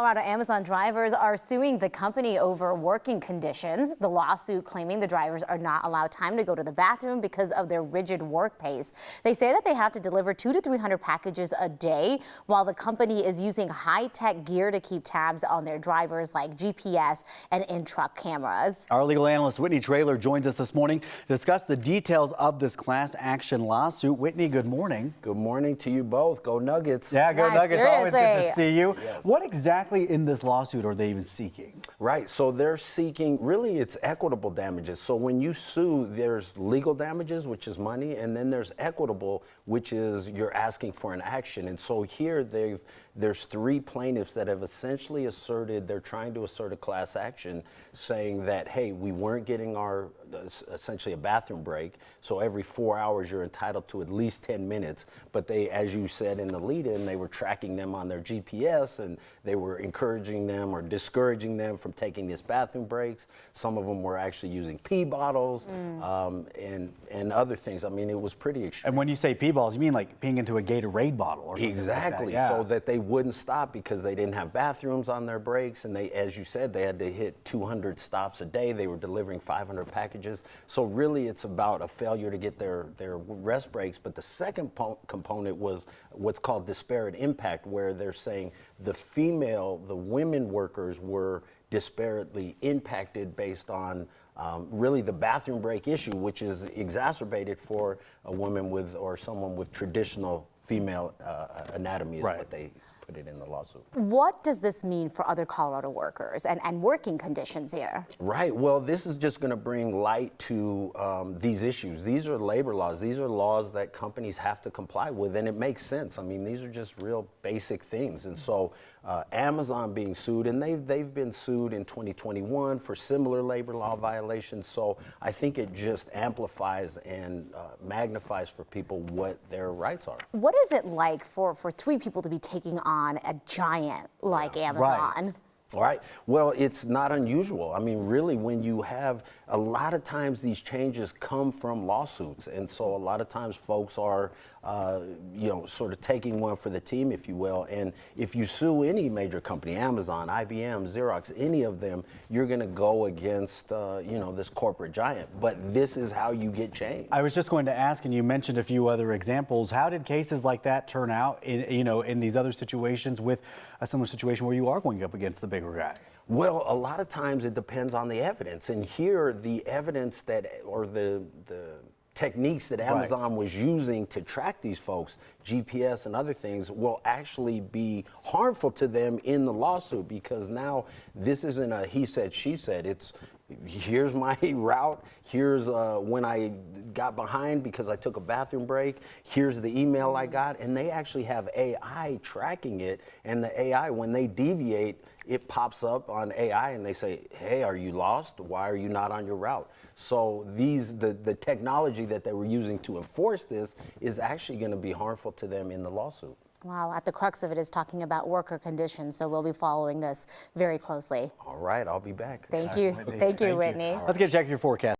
Colorado Amazon drivers are suing the company over working conditions. The lawsuit claiming the drivers are not allowed time to go to the bathroom because of their rigid work pace. They say that they have to deliver 200 to 300 packages a day, while the company is using high-tech gear to keep tabs on their drivers, like GPS and in-truck cameras. Our legal analyst Whitney Traylor joins us this morning to discuss the details of this class action lawsuit. Whitney, good morning. Good morning to you both. Go Nuggets. Yeah, go Nuggets. Seriously. Always good to see you. Yes. What exactly in this lawsuit are they even seeking? Right, so they're seeking, really it's equitable damages. So when you sue, there's legal damages, which is money, and then there's equitable, which is you're asking for an action. And so here there's three plaintiffs that have essentially asserted, they're trying to assert a class action saying that, hey, we weren't getting our, essentially a bathroom break, so every 4 hours you're entitled to at least 10 minutes. But they, as you said in the lead-in, they were tracking them on their GPS and they were encouraging them or discouraging them from taking these bathroom breaks. Some of them were actually using pee bottles and other things. I mean, it was pretty extreme. And when you say pee balls, you mean like peeing into a Gatorade bottle or something Exactly, like that. Yeah. So that they wouldn't stop because they didn't have bathrooms on their breaks, and they, as you said, they had to hit 200 stops a day. They were delivering 500 packages. So really it's about a failure to get their rest breaks. But the second component was what's called disparate impact, where they're saying the women workers were disparately impacted based on really the bathroom break issue, which is exacerbated for a woman with or someone with traditional female anatomy is what they put it in the lawsuit. What does this mean for other Colorado workers and working conditions here? Right. Well, this is just going to bring light to these issues. These are labor laws. These are laws that companies have to comply with, and it makes sense. I mean, these are just real basic things. And so Amazon being sued, and they've been sued in 2021 for similar labor law violations. So I think it just amplifies and magnifies for people what their rights are. What is it like for three people to be taking on a giant like Amazon? All right. Well, it's not unusual. I mean, really, when you have a lot of times these changes come from lawsuits. And so a lot of times folks are, sort of taking one for the team, if you will. And if you sue any major company, Amazon, IBM, Xerox, any of them, you're going to go against, this corporate giant. But this is how you get change. I was just going to ask, and you mentioned a few other examples. How did cases like that turn out in these other situations with a similar situation where you are going up against the bigger guy? Well, a lot of times it depends on the evidence. And here, the evidence or the techniques that Amazon was using to track these folks, GPS and other things, will actually be harmful to them in the lawsuit, because now this isn't a he said, she said. It's here's my route, here's when I got behind because I took a bathroom break, here's the email I got, and they actually have AI tracking it, and the AI, when they deviate, it pops up on AI and they say, hey, are you lost? Why are you not on your route? So the technology that they were using to enforce this is actually going to be harmful to them in the lawsuit. Wow, at the crux of it is talking about worker conditions, so we'll be following this very closely. All right, I'll be back. Thank you. Thank you, Whitney. Let's get a check of your forecast.